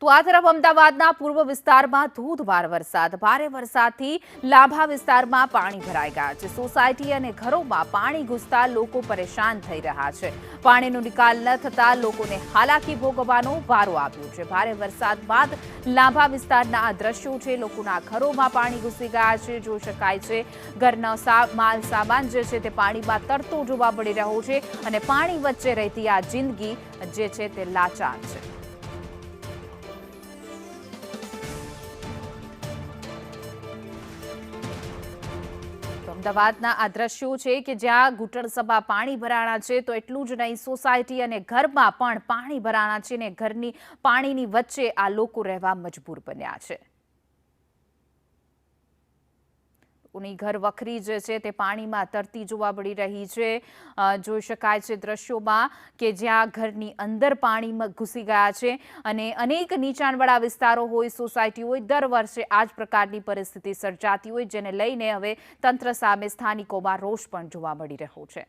તો આ તરફ અમદાવાદના પૂર્વ વિસ્તારમાં ધોધમાર વરસાદ, ભારે વરસાદથી લાભા વિસ્તારમાં પાણી ભરાઈ ગયા છે। સોસાયટી અને ઘરોમાં પાણી ઘૂસતા લોકો પરેશાન થઈ રહ્યા છે। પાણીનો નિકાલ ન થતા લોકોને હાલાકી ભોગવવાનો વારો આવ્યો છે। ભારે વરસાદ બાદ લાભા વિસ્તારના આ દ્રશ્યો છે। લોકોના ઘરોમાં પાણી ઘૂસી ગયા છે। જોઈ શકાય છે ઘરનો માલ સામાન જે છે તે પાણીમાં તરતો જોવા મળી રહ્યો છે અને પાણી વચ્ચે રહેતી આ જિંદગી જે છે તે લાચાર છે। અમદાવાદના આ દ્રશ્યો છે કે જ્યાં ઘૂંટણસભા પાણી ભરાણા છે, તો એટલું જ નહીં, સોસાયટી અને ઘરમાં પણ પાણી ભરાણા છે ને ઘરની પાણીની વચ્ચે આ લોકો રહેવા મજબૂર બન્યા છે। ઉની ઘર વખરી જે છે તે પાણીમાં તરતી જોવા મળી રહી છે। જોઈ શકાય છે દ્રશ્યોમાં કે જ્યાં ઘરની અંદર પાણીમાં ઘૂસી ગયા છે અને અનેક નીચાણવાળા વિસ્તારો હોય, સોસાયટી હોય, દર વર્ષે આ જ પ્રકારની પરિસ્થિતિ સર્જાતી હોય, જેને લઈને હવે તંત્ર સામે સ્થાનિકોમાં રોષ પણ જોવા મળી રહ્યો છે।